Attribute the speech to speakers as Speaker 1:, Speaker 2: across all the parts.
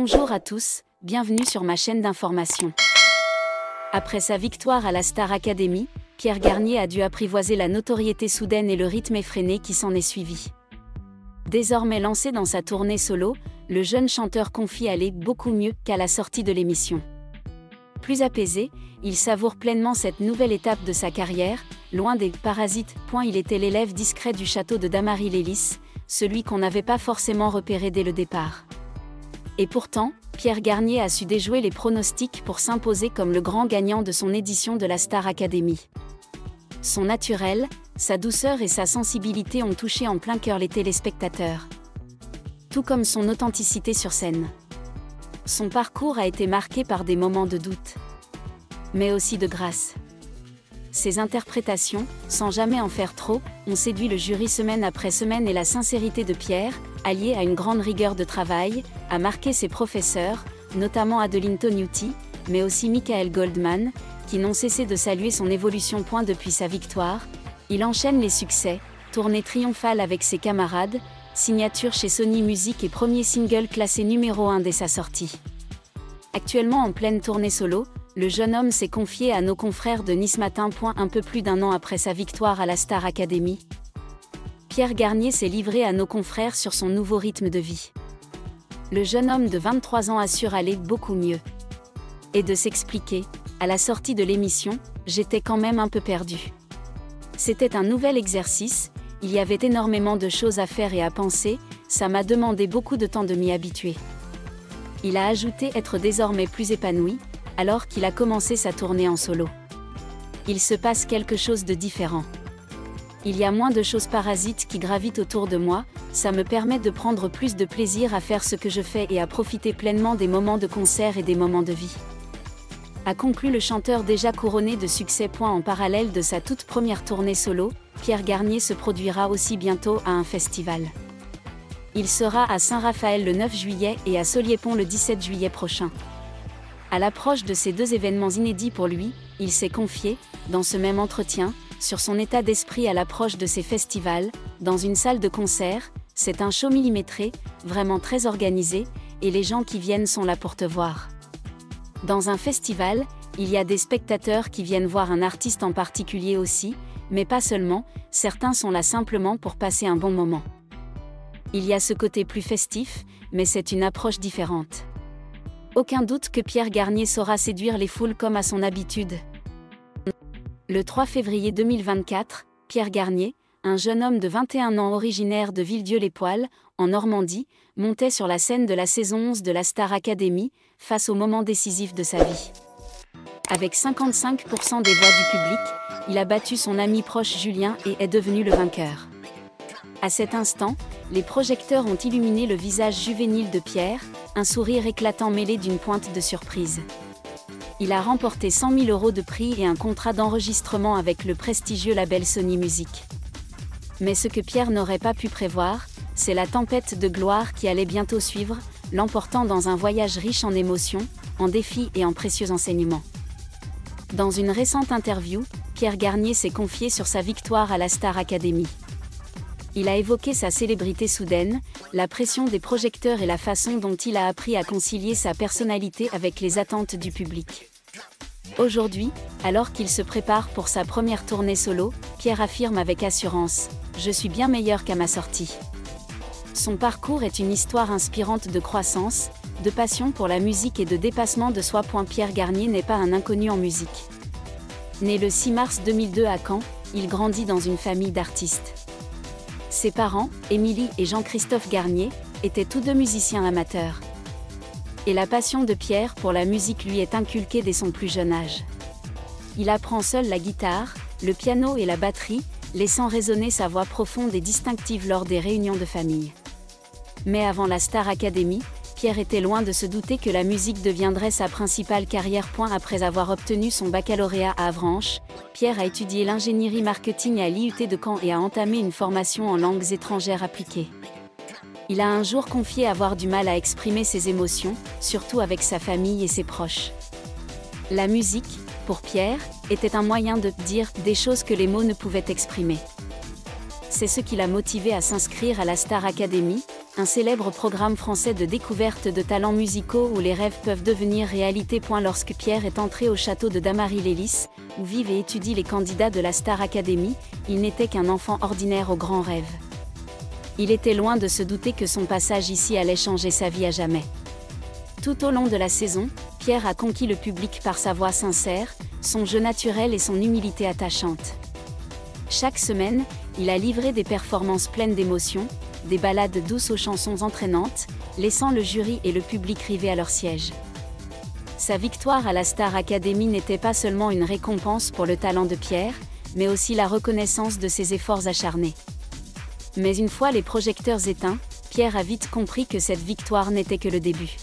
Speaker 1: Bonjour à tous, bienvenue sur ma chaîne d'information. Après sa victoire à la Star Academy, Pierre Garnier a dû apprivoiser la notoriété soudaine et le rythme effréné qui s'en est suivi. Désormais lancé dans sa tournée solo, le jeune chanteur confie aller beaucoup mieux qu'à la sortie de l'émission. Plus apaisé, il savoure pleinement cette nouvelle étape de sa carrière, loin des parasites. Il était l'élève discret du château de Damary-Lélis, celui qu'on n'avait pas forcément repéré dès le départ. Et pourtant, Pierre Garnier a su déjouer les pronostics pour s'imposer comme le grand gagnant de son édition de la Star Academy. Son naturel, sa douceur et sa sensibilité ont touché en plein cœur les téléspectateurs. Tout comme son authenticité sur scène. Son parcours a été marqué par des moments de doute, mais aussi de grâce. Ses interprétations, sans jamais en faire trop, ont séduit le jury semaine après semaine et la sincérité de Pierre, alliée à une grande rigueur de travail, a marqué ses professeurs, notamment Adeline Tognuti, mais aussi Michael Goldman, qui n'ont cessé de saluer son évolution. Depuis sa victoire, il enchaîne les succès, tournée triomphale avec ses camarades, signature chez Sony Music et premier single classé numéro 1 dès sa sortie. Actuellement en pleine tournée solo, le jeune homme s'est confié à nos confrères de Nice Matin. Un peu plus d'un an après sa victoire à la Star Academy, Pierre Garnier s'est livré à nos confrères sur son nouveau rythme de vie. Le jeune homme de 23 ans assure aller beaucoup mieux. Et de s'expliquer, à la sortie de l'émission, j'étais quand même un peu perdu. C'était un nouvel exercice, il y avait énormément de choses à faire et à penser, ça m'a demandé beaucoup de temps de m'y habituer. Il a ajouté être désormais plus épanoui, alors qu'il a commencé sa tournée en solo. Il se passe quelque chose de différent. Il y a moins de choses parasites qui gravitent autour de moi, ça me permet de prendre plus de plaisir à faire ce que je fais et à profiter pleinement des moments de concert et des moments de vie. A conclu le chanteur déjà couronné de succès. En parallèle de sa toute première tournée solo, Pierre Garnier se produira aussi bientôt à un festival. Il sera à Saint-Raphaël le 9 juillet et à Solliépont le 17 juillet prochain. À l'approche de ces deux événements inédits pour lui, il s'est confié, dans ce même entretien, sur son état d'esprit à l'approche de ces festivals. Dans une salle de concert, c'est un show millimétré, vraiment très organisé, et les gens qui viennent sont là pour te voir. Dans un festival, il y a des spectateurs qui viennent voir un artiste en particulier aussi, mais pas seulement, certains sont là simplement pour passer un bon moment. Il y a ce côté plus festif, mais c'est une approche différente. Aucun doute que Pierre Garnier saura séduire les foules comme à son habitude. Le 3 février 2024, Pierre Garnier, un jeune homme de 21 ans originaire de Villedieu-les-Poêles, en Normandie, montait sur la scène de la saison 11 de la Star Academy, face au moment décisif de sa vie. Avec 55% des voix du public, il a battu son ami proche Julien et est devenu le vainqueur. À cet instant, les projecteurs ont illuminé le visage juvénile de Pierre, un sourire éclatant mêlé d'une pointe de surprise. Il a remporté 100 000 € de prix et un contrat d'enregistrement avec le prestigieux label Sony Music. Mais ce que Pierre n'aurait pas pu prévoir, c'est la tempête de gloire qui allait bientôt suivre, l'emportant dans un voyage riche en émotions, en défis et en précieux enseignements. Dans une récente interview, Pierre Garnier s'est confié sur sa victoire à la Star Academy. Il a évoqué sa célébrité soudaine, la pression des projecteurs et la façon dont il a appris à concilier sa personnalité avec les attentes du public. Aujourd'hui, alors qu'il se prépare pour sa première tournée solo, Pierre affirme avec assurance « Je suis bien meilleur qu'à ma sortie ». Son parcours est une histoire inspirante de croissance, de passion pour la musique et de dépassement de soi. Pierre Garnier n'est pas un inconnu en musique. Né le 6 mars 2002 à Caen, il grandit dans une famille d'artistes. Ses parents, Émilie et Jean-Christophe Garnier, étaient tous deux musiciens amateurs. Et la passion de Pierre pour la musique lui est inculquée dès son plus jeune âge. Il apprend seul la guitare, le piano et la batterie, laissant résonner sa voix profonde et distinctive lors des réunions de famille. Mais avant la Star Academy, Pierre était loin de se douter que la musique deviendrait sa principale carrière. Après avoir obtenu son baccalauréat à Avranches, Pierre a étudié l'ingénierie marketing à l'IUT de Caen et a entamé une formation en langues étrangères appliquées. Il a un jour confié avoir du mal à exprimer ses émotions, surtout avec sa famille et ses proches. La musique, pour Pierre, était un moyen de dire des choses que les mots ne pouvaient exprimer. C'est ce qui l'a motivé à s'inscrire à la Star Academy, un célèbre programme français de découverte de talents musicaux où les rêves peuvent devenir réalité. Lorsque Pierre est entré au château de Damary-Lélis, où vivent et étudient les candidats de la Star Academy, il n'était qu'un enfant ordinaire aux grands rêves. Il était loin de se douter que son passage ici allait changer sa vie à jamais. Tout au long de la saison, Pierre a conquis le public par sa voix sincère, son jeu naturel et son humilité attachante. Chaque semaine, il a livré des performances pleines d'émotions, des ballades douces aux chansons entraînantes, laissant le jury et le public rivés à leur siège. Sa victoire à la Star Academy n'était pas seulement une récompense pour le talent de Pierre, mais aussi la reconnaissance de ses efforts acharnés. Mais une fois les projecteurs éteints, Pierre a vite compris que cette victoire n'était que le début.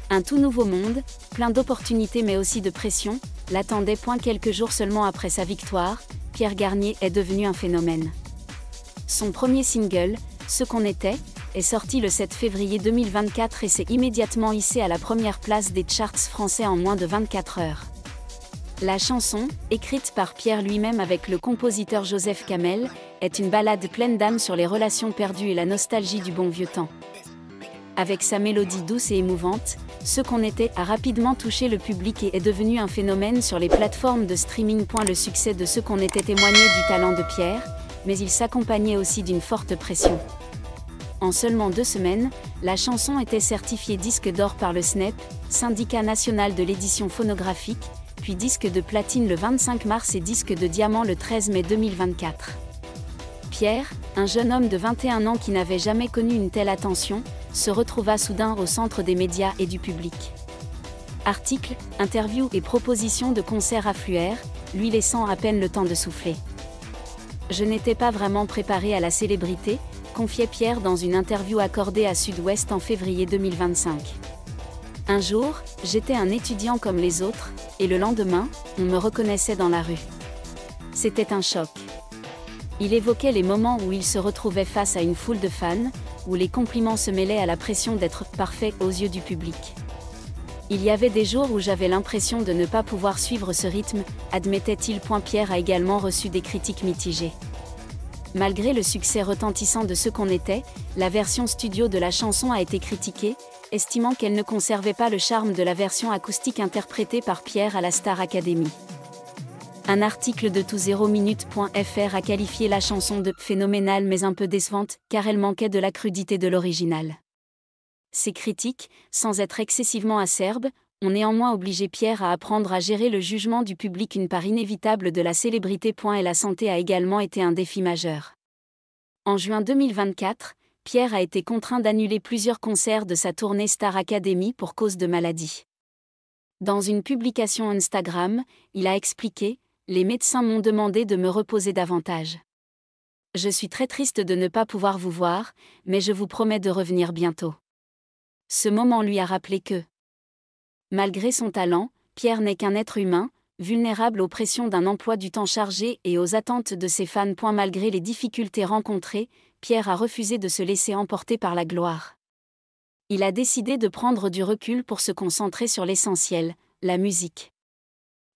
Speaker 1: Un tout nouveau monde, plein d'opportunités mais aussi de pression, l'attendait. Quelques jours seulement après sa victoire, Pierre Garnier est devenu un phénomène. Son premier single, Ce qu'on était, est sorti le 7 février 2024 et s'est immédiatement hissé à la première place des charts français en moins de 24 heures. La chanson, écrite par Pierre lui-même avec le compositeur Joseph Kamel, est une ballade pleine d'âme sur les relations perdues et la nostalgie du bon vieux temps. Avec sa mélodie douce et émouvante, Ce qu'on était a rapidement touché le public et est devenu un phénomène sur les plateformes de streaming. Le succès de Ce qu'on était témoignait du talent de Pierre, mais il s'accompagnait aussi d'une forte pression. En seulement 2 semaines, la chanson était certifiée disque d'or par le SNEP, Syndicat national de l'édition phonographique, puis disque de platine le 25 mars et disque de diamant le 13 mai 2024. Pierre, un jeune homme de 21 ans qui n'avait jamais connu une telle attention, se retrouva soudain au centre des médias et du public. Articles, interviews et propositions de concerts affluèrent, lui laissant à peine le temps de souffler. Je n'étais pas vraiment préparé à la célébrité, confiait Pierre dans une interview accordée à Sud-Ouest en février 2025. Un jour, j'étais un étudiant comme les autres, et le lendemain, on me reconnaissait dans la rue. C'était un choc. Il évoquait les moments où il se retrouvait face à une foule de fans, où les compliments se mêlaient à la pression d'être parfait aux yeux du public. Il y avait des jours où j'avais l'impression de ne pas pouvoir suivre ce rythme, admettait-il. Pierre a également reçu des critiques mitigées. Malgré le succès retentissant de Ce qu'on était, la version studio de la chanson a été critiquée, estimant qu'elle ne conservait pas le charme de la version acoustique interprétée par Pierre à la Star Academy. Un article de tout0minute.fr a qualifié la chanson de « phénoménale mais un peu décevante » car elle manquait de la crudité de l'original. Ces critiques, sans être excessivement acerbes, ont néanmoins obligé Pierre à apprendre à gérer le jugement du public. Une part inévitable de la célébrité. Et la santé a également été un défi majeur. En juin 2024, Pierre a été contraint d'annuler plusieurs concerts de sa tournée Star Academy pour cause de maladie. Dans une publication Instagram, il a expliqué « Les médecins m'ont demandé de me reposer davantage. Je suis très triste de ne pas pouvoir vous voir, mais je vous promets de revenir bientôt. » Ce moment lui a rappelé que, malgré son talent, Pierre n'est qu'un être humain, vulnérable aux pressions d'un emploi du temps chargé et aux attentes de ses fans. Malgré les difficultés rencontrées, Pierre a refusé de se laisser emporter par la gloire. Il a décidé de prendre du recul pour se concentrer sur l'essentiel, la musique.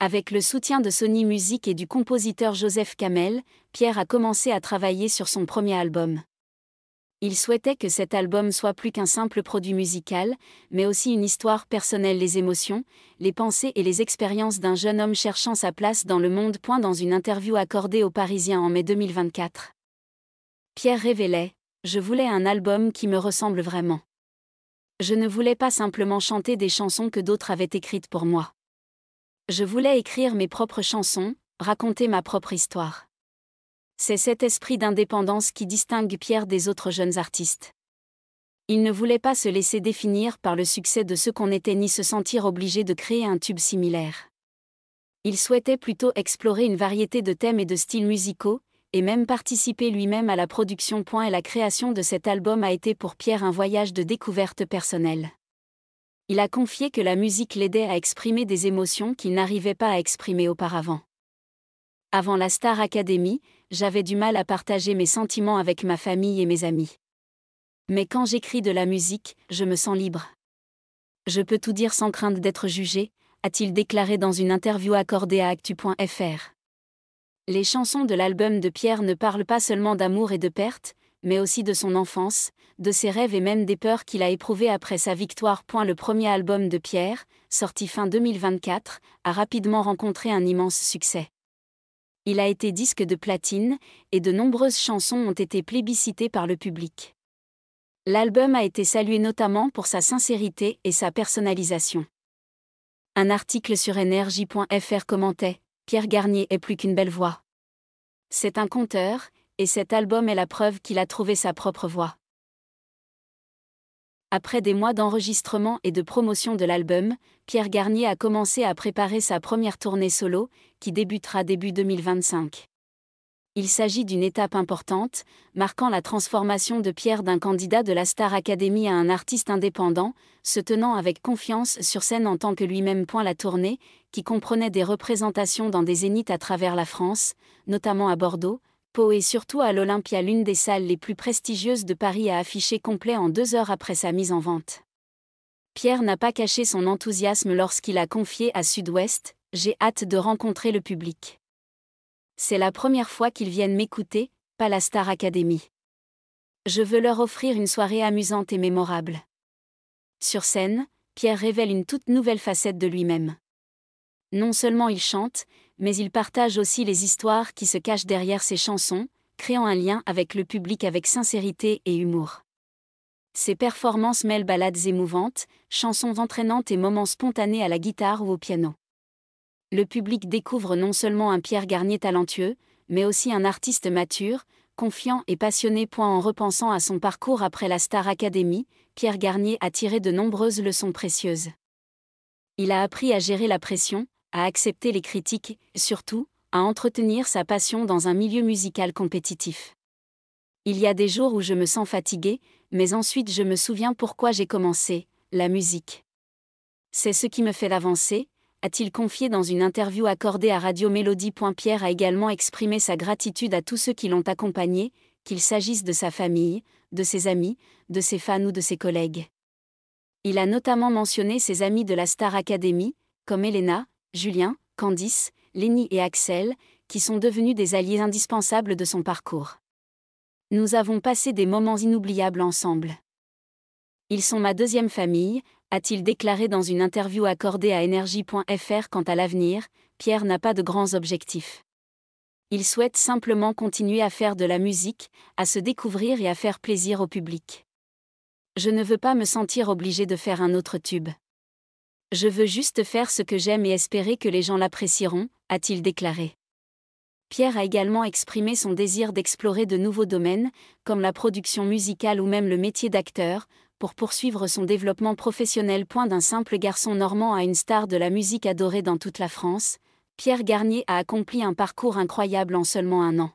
Speaker 1: Avec le soutien de Sony Music et du compositeur Joseph Kamel, Pierre a commencé à travailler sur son premier album. Il souhaitait que cet album soit plus qu'un simple produit musical, mais aussi une histoire personnelle. Les émotions, les pensées et les expériences d'un jeune homme cherchant sa place dans le monde. Dans une interview accordée aux Parisiens en mai 2024. Pierre révélait « Je voulais un album qui me ressemble vraiment. Je ne voulais pas simplement chanter des chansons que d'autres avaient écrites pour moi. Je voulais écrire mes propres chansons, raconter ma propre histoire. » C'est cet esprit d'indépendance qui distingue Pierre des autres jeunes artistes. Il ne voulait pas se laisser définir par le succès de Ce qu'on était ni se sentir obligé de créer un tube similaire. Il souhaitait plutôt explorer une variété de thèmes et de styles musicaux, et même participer lui-même à la production. Et la création de cet album a été pour Pierre un voyage de découverte personnelle. Il a confié que la musique l'aidait à exprimer des émotions qu'il n'arrivait pas à exprimer auparavant. Avant la Star Academy, j'avais du mal à partager mes sentiments avec ma famille et mes amis. Mais quand j'écris de la musique, je me sens libre. Je peux tout dire sans crainte d'être jugé, a-t-il déclaré dans une interview accordée à actu.fr. Les chansons de l'album de Pierre ne parlent pas seulement d'amour et de perte, mais aussi de son enfance, de ses rêves et même des peurs qu'il a éprouvées après sa victoire. Le premier album de Pierre, sorti fin 2024, a rapidement rencontré un immense succès. Il a été disque de platine, et de nombreuses chansons ont été plébiscitées par le public. L'album a été salué notamment pour sa sincérité et sa personnalisation. Un article sur Energie.fr commentait « Pierre Garnier est plus qu'une belle voix. C'est un conteur, et cet album est la preuve qu'il a trouvé sa propre voix. » Après des mois d'enregistrement et de promotion de l'album, Pierre Garnier a commencé à préparer sa première tournée solo, qui débutera début 2025. Il s'agit d'une étape importante, marquant la transformation de Pierre d'un candidat de la Star Academy à un artiste indépendant, se tenant avec confiance sur scène en tant que lui-même. La tournée, qui comprenait des représentations dans des zéniths à travers la France, notamment à Bordeaux, Pau et surtout à l'Olympia, l'une des salles les plus prestigieuses de Paris, a affiché complet en 2 heures après sa mise en vente. Pierre n'a pas caché son enthousiasme lorsqu'il a confié à Sud-Ouest « J'ai hâte de rencontrer le public. C'est la première fois qu'ils viennent m'écouter, pas la Star Academy. Je veux leur offrir une soirée amusante et mémorable. » Sur scène, Pierre révèle une toute nouvelle facette de lui-même. Non seulement il chante, mais il partage aussi les histoires qui se cachent derrière ses chansons, créant un lien avec le public avec sincérité et humour. Ses performances mêlent ballades émouvantes, chansons entraînantes et moments spontanés à la guitare ou au piano. Le public découvre non seulement un Pierre Garnier talentueux, mais aussi un artiste mature, confiant et passionné. En repensant à son parcours après la Star Academy, Pierre Garnier a tiré de nombreuses leçons précieuses. Il a appris à gérer la pression, à accepter les critiques, et surtout, à entretenir sa passion dans un milieu musical compétitif. Il y a des jours où je me sens fatigué, mais ensuite je me souviens pourquoi j'ai commencé, la musique. C'est ce qui me fait avancer, a-t-il confié dans une interview accordée à Radio Mélodie. Pierre a également exprimé sa gratitude à tous ceux qui l'ont accompagné, qu'il s'agisse de sa famille, de ses amis, de ses fans ou de ses collègues. Il a notamment mentionné ses amis de la Star Academy, comme Elena, Julien, Candice, Lénie et Axel, qui sont devenus des alliés indispensables de son parcours. Nous avons passé des moments inoubliables ensemble. Ils sont ma deuxième famille, a-t-il déclaré dans une interview accordée à Energie.fr. Quant à l'avenir, Pierre n'a pas de grands objectifs. Il souhaite simplement continuer à faire de la musique, à se découvrir et à faire plaisir au public. Je ne veux pas me sentir obligé de faire un autre tube. Je veux juste faire ce que j'aime et espérer que les gens l'apprécieront, a-t-il déclaré. Pierre a également exprimé son désir d'explorer de nouveaux domaines, comme la production musicale ou même le métier d'acteur, pour poursuivre son développement professionnel. D'un simple garçon normand à une star de la musique adorée dans toute la France, Pierre Garnier a accompli un parcours incroyable en seulement 1 an.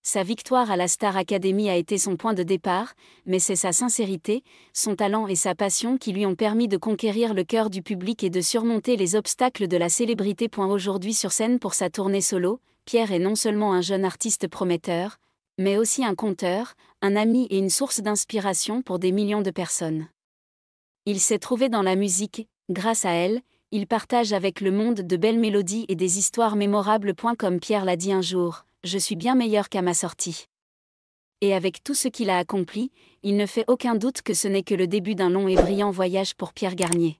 Speaker 1: Sa victoire à la Star Academy a été son point de départ, mais c'est sa sincérité, son talent et sa passion qui lui ont permis de conquérir le cœur du public et de surmonter les obstacles de la célébrité. Aujourd'hui sur scène pour sa tournée solo, Pierre est non seulement un jeune artiste prometteur, mais aussi un conteur, un ami et une source d'inspiration pour des millions de personnes. Il s'est trouvé dans la musique, grâce à elle, il partage avec le monde de belles mélodies et des histoires mémorables. Comme Pierre l'a dit un jour, « Je suis bien meilleur qu'à ma sortie. » Et avec tout ce qu'il a accompli, il ne fait aucun doute que ce n'est que le début d'un long et brillant voyage pour Pierre Garnier.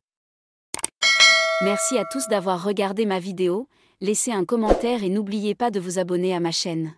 Speaker 1: Merci à tous d'avoir regardé ma vidéo, laissez un commentaire et n'oubliez pas de vous abonner à ma chaîne.